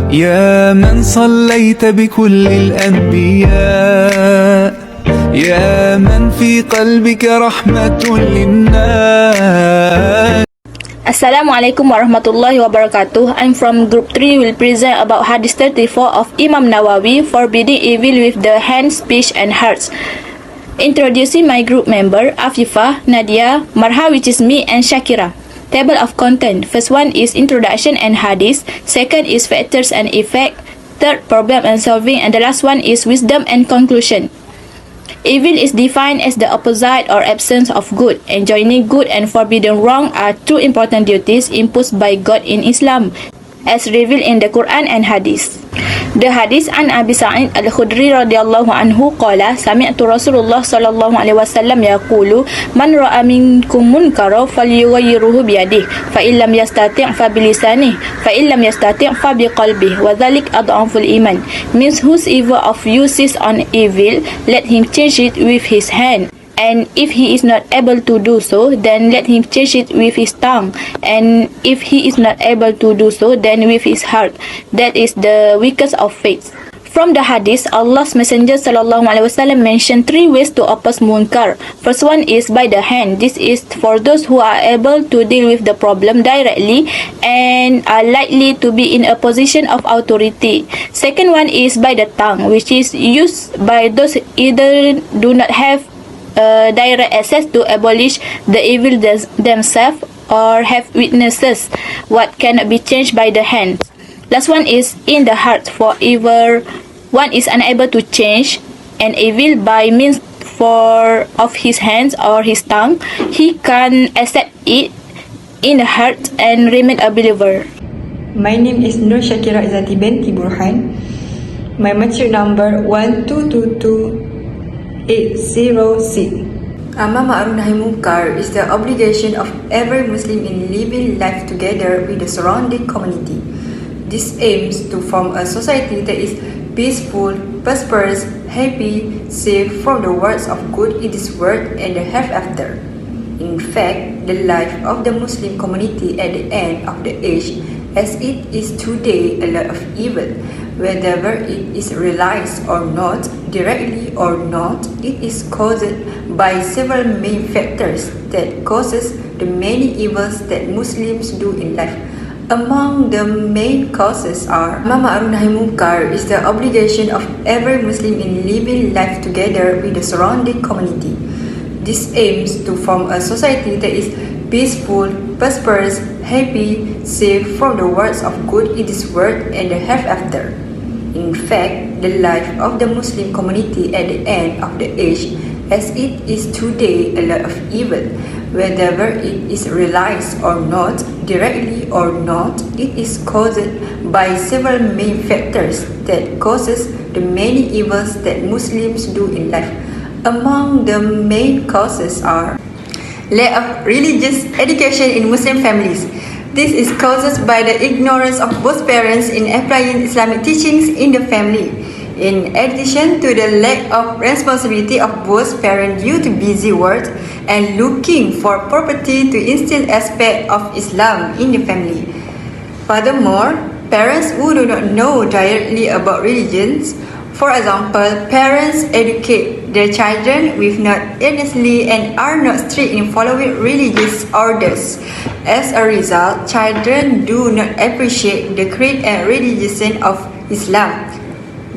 يا من صليت بكل الأنبياء يا من في قلبك رحمة للناس. Assalamualaikum warahmatullahi wabarakatuh. I'm from group 3 will present about Hadis 34 of Imam Nawawi, forbidding evil with the hands, speech and hearts. Introducing my group member Afifah, Nadia, Marha which is me and Shakira. Table of content. First one is introduction and hadith. Second is factors and effect. Third, problem and solving. And the last one is wisdom and conclusion. Evil is defined as the opposite or absence of good. Enjoining good and forbidding wrong are two important duties imposed by God in Islam, as revealed in the Quran and Hadith. The Hadith an Abi Sa'id al-Khudri radhiyallahu anhu qala sami'tu Rasulullah sallallahu alaihi wasallam yaqulu man ra'a minkum munkaran falyughayyirhu bi yadihi fa in lam yastati' fa bi lisanihi fa in lam yastati' fa bi qalbihi wa dhalik adhaful iman. Means whosoever of you sees on evil, let him change it with his hand. And if he is not able to do so, then let him change it with his tongue. And if he is not able to do so, then with his heart. That is the weakest of faith. From the hadith, Allah's Messenger sallallahu alaihi wasallam mentioned three ways to oppose munkar. First one is by the hand. This is for those who are able to deal with the problem directly and are likely to be in a position of authority. Second one is by the tongue, which is used by those either do not have direct access to abolish the evil themselves or have witnesses what cannot be changed by the hands. Last one is in the heart, for either one is unable to change an evil by means of his hands or his tongue, he can accept it in the heart and remain a believer. My name is Nur Shakira Izati binti Burhan. My matric number 1222806. Amar Ma'ruf Nahi Munkar is the obligation of every Muslim in living life together with the surrounding community. This aims to form a society that is peaceful, prosperous, happy, safe from the words of good in this world and the hereafter. In fact, the life of the Muslim community at the end of the age, as it is today, a lot of evil. Whether it is realized or not, directly or not, it is caused by several main factors that causes the many evils that Muslims do in life. Among the main causes are Amar Ma'ruf Nahi Munkar is the obligation of every Muslim in living life together with the surrounding community. This aims to form a society that is peaceful, prosperous, happy, safe from the words of good in this world and the hereafter. In fact, the life of the Muslim community at the end of the age, as it is today, a lot of evil. Whether it is realized or not, directly or not, it is caused by several main factors that causes the many evils that Muslims do in life. Among the main causes are lack of religious education in Muslim families. This is caused by the ignorance of both parents in applying Islamic teachings in the family. In addition to the lack of responsibility of both parents due to busy work and looking for property to instill aspect of Islam in the family. Furthermore, parents who do not know directly about religions, for example, parents educate their children with not earnestly and are not strict in following religious orders. As a result, children do not appreciate the creed and religion of Islam.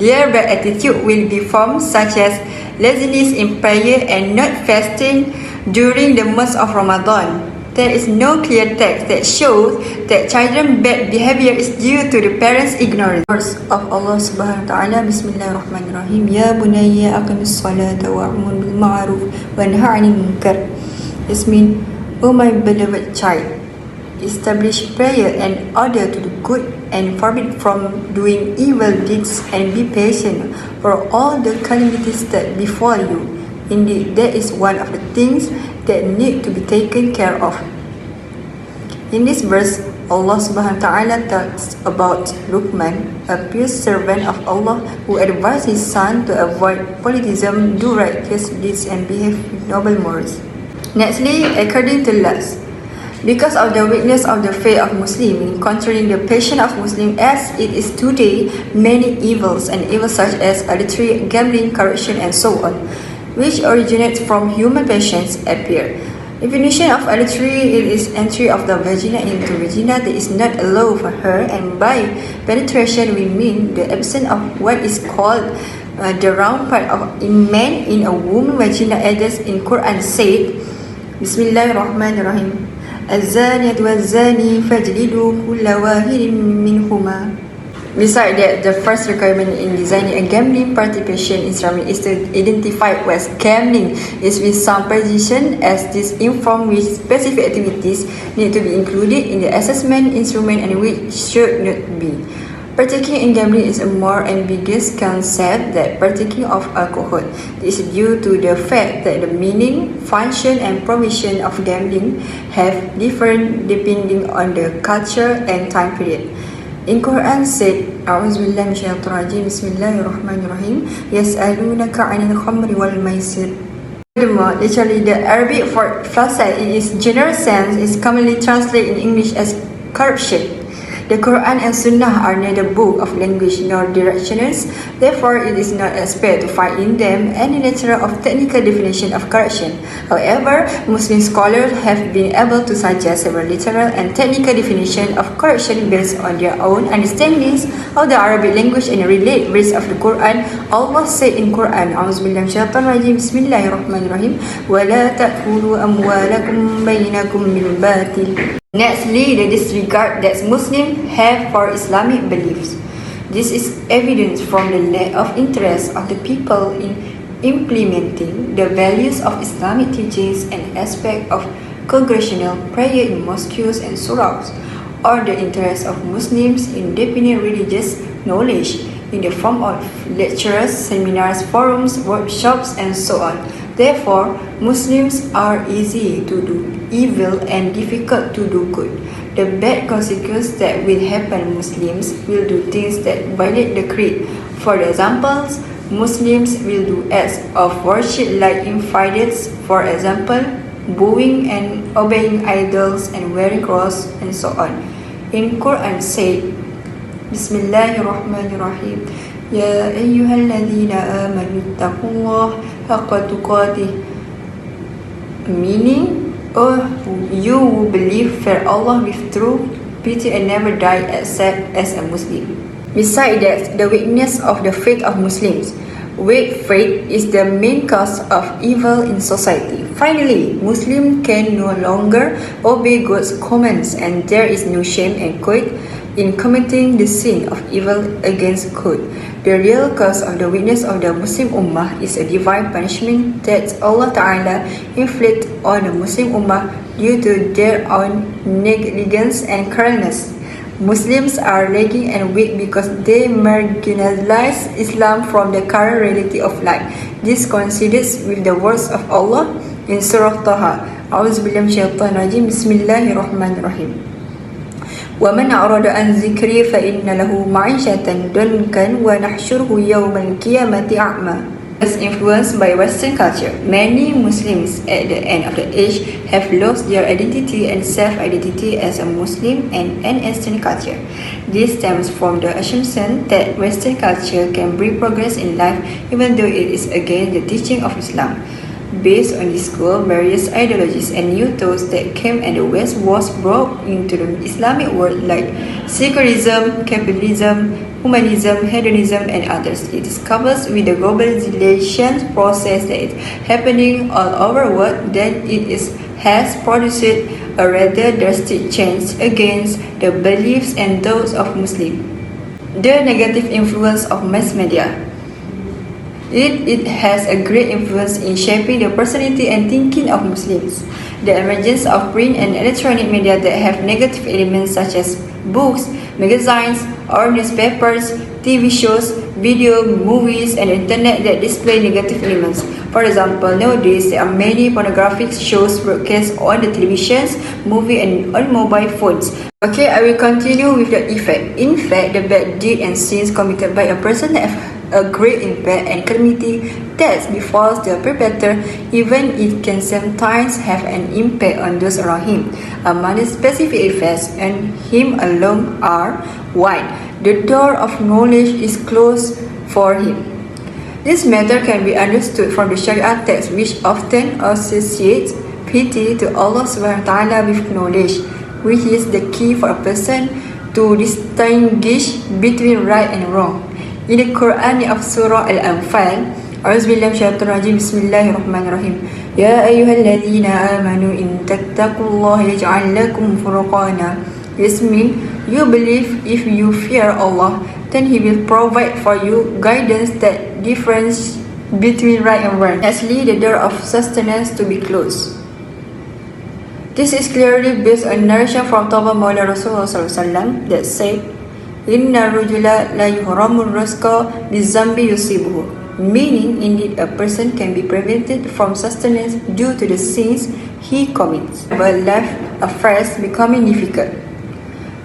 Their bad attitude will be formed, such as laziness in prayer and not fasting during the month of Ramadan. There is no clear text that shows that children's bad behavior is due to the parents' ignorance. Words of Allah Subhanahu wa Taala. Bismillahirrahmanirrahim. Ya bunayya aqimis salata wa'mur bil ma'ruf wa nahy 'anil munkar. This means, O my beloved child, establish prayer and order to do good and forbid from doing evil deeds and be patient for all the calamities that befall you. Indeed, that is one of the things that need to be taken care of. In this verse, Allah Subhanahu wa Taala talks about Luqman, a pious servant of Allah who advised his son to avoid politism, do righteous deeds and behave with noble morals. Nextly, according to lust, Because of the weakness of the faith of Muslim in controlling the passion of Muslim as it is today, many evils and evils such as adultery, gambling, corruption and so on, which originate from human passions appear. Definition of adultery: it is entry of the vagina into vagina that is not allowed for her, and by penetration we mean the absence of what is called the round part of a man in a woman vagina, as in Quran said, Bismillahirrahmanirrahim. الزانية والزاني فاجلدوا كل واحد منهما. Besides that, the first requirement in designing a gambling participation instrument is to identify what gambling is with some precision, as this informs which specific activities need to be included in the assessment instrument and which should not be. Partaking in gambling is a more ambiguous concept than partaking of alcohol. This is due to the fact that the meaning, function, and provision of gambling have different depending on the culture and time period. In Quran said, A'udzubillahi minasyaitonirrajim, Bismillahirrahmanirrahim, Yas'alunaka 'anil khamri wal maisir. Furthermore, literally the Arabic for fasad in its general sense is commonly translated in English as corruption. The Quran and Sunnah are neither book of language nor directioners, therefore it is not expected to find in them any literal or technical definition of corruption. However, Muslim scholars have been able to suggest several literal and technical definitions of corruption based on their own understandings of the Arabic language and relate verse of the Quran. Allah said in Quran, A'udzubillahi minasyaitonirrajim, Bismillahirrahmanirrahim, وَلَا تَأْكُلُوا أَمْوَالَكُمْ بَيْنَكُمْ بِالْبَاطِلِ. Nextly, the disregard that Muslims have for Islamic beliefs. This is evident from the lack of interest of the people in implementing the values of Islamic teachings and aspect of congregational prayer in mosques and surahs, or the interest of Muslims in deepening religious knowledge in the form of lectures, seminars, forums, workshops, and so on. Therefore, Muslims are easy to do evil and difficult to do good. The bad consequence that will happen, Muslims will do things that violate the creed. For examples, Muslims will do acts of worship like infidels, for example, bowing and obeying idols and wearing cross and so on. In Quran said, Bismillahirrahmanirrahim, Ya ayyuhalladhina amanu ittaqullaha haqqa tuqatih, meaning, oh, you who believe, fear Allah with true pity and never die except as a Muslim. Besides that, the weakness of the faith of Muslims. Weak faith is the main cause of evil in society. Finally, Muslims can no longer obey God's commands, and there is no shame and guilt in committing the sin of evil against God. The real cause of the weakness of the Muslim Ummah is a divine punishment that Allah Ta'ala inflicts on the Muslim Ummah due to their own negligence and carelessness. Muslims are lagging and weak because they marginalize Islam from the current reality of life. This coincides with the words of Allah in Surah Taha. A'udzubillahi minasyaitonirrajim, Bismillahirrahmanirrahim. وَمَنْ أَعْرَضَ عَنْ ذِكْرِي فَإِنَّ لَهُ مَعِيشَةً ضَنْكًا وَنَحْشُرُهُ يَوْمَ الْقِيَامَةِ أَعْمَى. As influenced by Western culture, many Muslims at the end of the age have lost their identity and self-identity as a Muslim and an Eastern culture. This stems from the assumption that Western culture can bring progress in life even though it is against the teaching of Islam. Based on this goal, various ideologies and new thoughts that came and the West was brought into the Islamic world like secularism, capitalism, humanism, hedonism, and others. It is covered with the globalization process that is happening all over the world, that has produced a rather drastic change against the beliefs and thoughts of Muslims. The negative influence of mass media. It has a great influence in shaping the personality and thinking of Muslims. The emergence of print and electronic media that have negative elements such as books, magazines, or newspapers, TV shows, video, movies, and internet that display negative elements. For example, nowadays there are many pornographic shows broadcast on the televisions, movie, and on mobile phones. Okay, I will continue with the effect. In fact, the bad deed and sins committed by a person a great impact and calamity that befalls the perpetrator, even it can sometimes have an impact on those around him. Among the specific effects on him alone are: 1. The door of knowledge is closed for him. This matter can be understood from the Sharia text, which often associates piety to Allah subhanahu wa ta'ala with knowledge, which is the key for a person to distinguish between right and wrong. In the Quran of Surah Al-Anfal, A'udzubillahi minasyaitonirrajim, Bismillahirrahmanirrahim. Ya ayyuhalladzina amanu in tattaqullaha yaj'al lakum furqana. This means you believe if you fear Allah, then He will provide for you guidance that difference between right and wrong. Lastly, the door of sustenance to be closed. This is clearly based on narration from Tawbah Maula Rasulullah SAW that said, Inna rujula la yuhramu rizqa bizambi yusibuhu. Meaning, indeed, a person can be prevented from sustenance due to the sins he commits, but life affairs becoming difficult.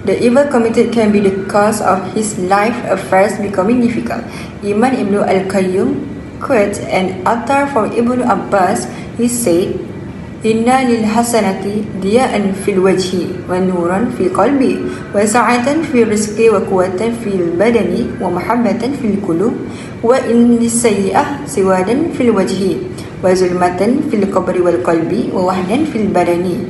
The evil committed can be the cause of his life affairs becoming difficult. Imam Ibn al-Qayyum quotes an author from Ibn Abbas. He said, Inna lil hasanati diya'an fil wajhi wa nuran fil qalbi wa sa'atan fil rizqi wa quwwatan fil badani wa mahabbatan fil qulub wa in lisayyi'ah siwadan fil wajhi wa zulmatan fil qabri wal qalbi wa wahdan fil badani.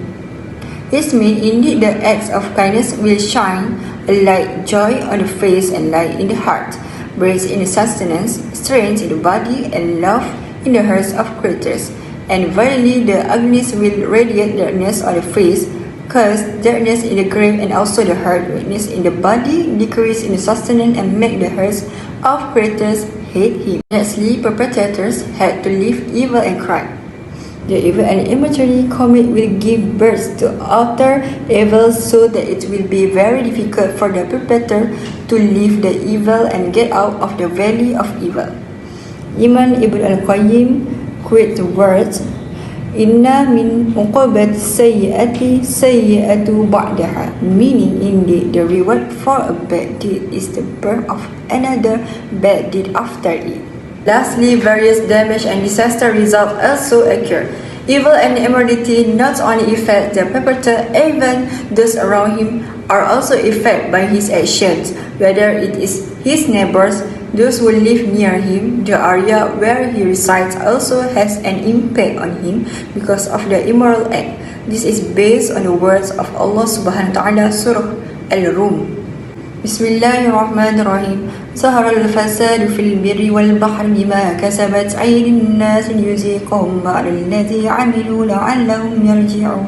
This means indeed the acts of kindness will shine a light joy on the face and light in the heart, breath in the sustenance, strength in the body, and love in the hearts of creatures. And verily the ugliness will radiate darkness on the face, cause darkness in the grave, and also the heart weakness in the body, decrease in the sustenance, and make the hearts of creatures hate him. Lastly, perpetrators had to live evil and crime. The evil and immaturely commit will give birth to other evils, so that it will be very difficult for the perpetrator to leave the evil and get out of the valley of evil. Imam Ibn al-Qayyim quote the words, Inna min uqabat sayyi'ati sayyi'atu ba'daha, meaning indeed the reward for a bad deed is the birth of another bad deed after it. Lastly, various damage and disaster results also occur. Evil and immorality not only affect the perpetrator, even those around him are also affected by his actions, whether it is his neighbors, those who live near him, the area where he resides also has an impact on him because of the immoral act. This is based on the words of Allah subhanahu wa ta'ala, Surah Al-Rum. Bismillahirrahmanirrahim. Zahara al-fasadu fil birri wal bahri bima kasabat aydin nas liyuziqahum ba'da alladhi 'amilu la'allahum yarji'un.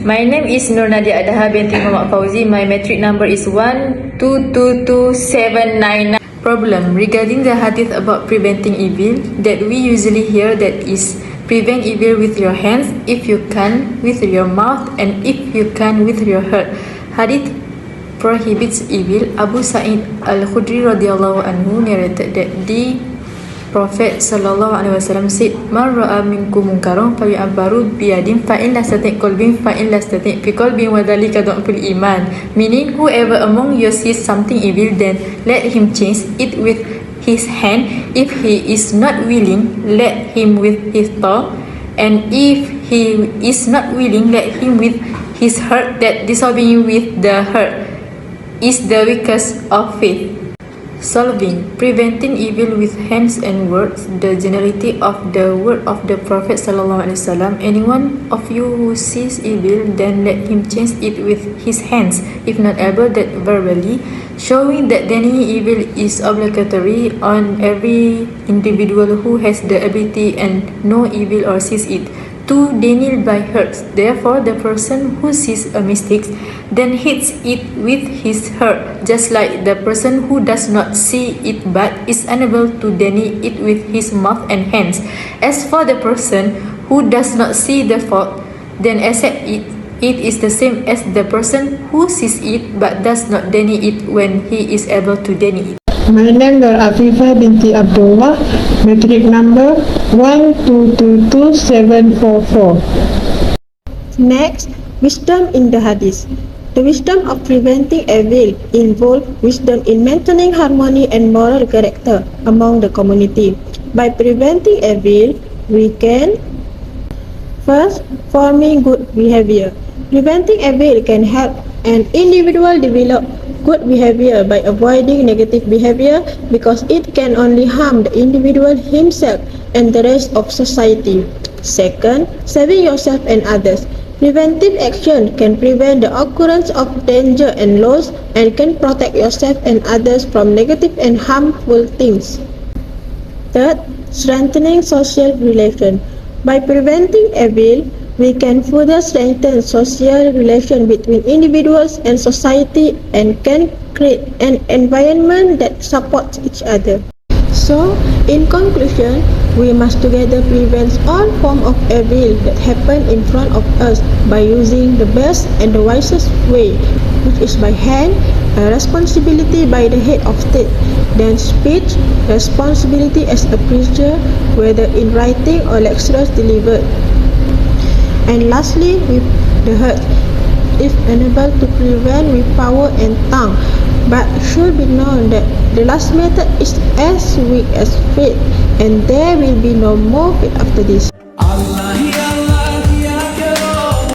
My name is Nur Nadia Adaha binti Muhammad Fauzi. My metric number is 1222799. Problem regarding the hadith about preventing evil that we usually hear, that is, prevent evil with your hands, if you can with your mouth, and if you can with your heart. Hadith prohibits evil. Abu Sa'id al-Khudri radhiyallahu anhu narrated that the Prophet sallallahu alaihi wasallam said, "Man ra'a minkum munkaran falyu'abbiru biyadin fa in lastati' qalbin fa in lastati' fi qalbin wa dhalika dhaful iman." Meaning, whoever among you sees something evil, then let him change it with his hand. If he is not willing, let him with his tongue, and if he is not willing, let him with his heart. That disobeying with the heart is the weakest of faith. Solving preventing evil with hands and words. The generality of the word of the Prophet sallallahu alaihi wasallam. Anyone of you who sees evil, then let him change it with his hands, if not able, that verbally, showing that denying evil is obligatory on every individual who has the ability and know evil or sees it. 2. Denial by hurts. Therefore, the person who sees a mistake then hits it with his heart, just like the person who does not see it but is unable to deny it with his mouth and hands. As for the person who does not see the fault, then accept it. It is the same as the person who sees it but does not deny it when he is able to deny it. My name is Afifah binti Abdullah, metric number 1222744. Next, wisdom in the Hadith. The wisdom of preventing evil involves wisdom in maintaining harmony and moral character among the community. By preventing evil, we can first, forming good behavior. Preventing evil can help an individual develop good behavior by avoiding negative behavior because it can only harm the individual himself and the rest of society. Second, saving yourself and others. Preventive action can prevent the occurrence of danger and loss and can protect yourself and others from negative and harmful things. Third, strengthening social relations. By preventing evil, we can further strengthen social relations between individuals and society and can create an environment that supports each other. So, in conclusion, we must together prevent all forms of evil that happen in front of us by using the best and the wisest way, which is by hand, a responsibility by the head of state, then speech, responsibility as a preacher, whether in writing or lectures delivered. And lastly, with the heart, if unable to prevent with power and tongue, but it should be known that the last method is as weak as faith, and there will be no more faith after this.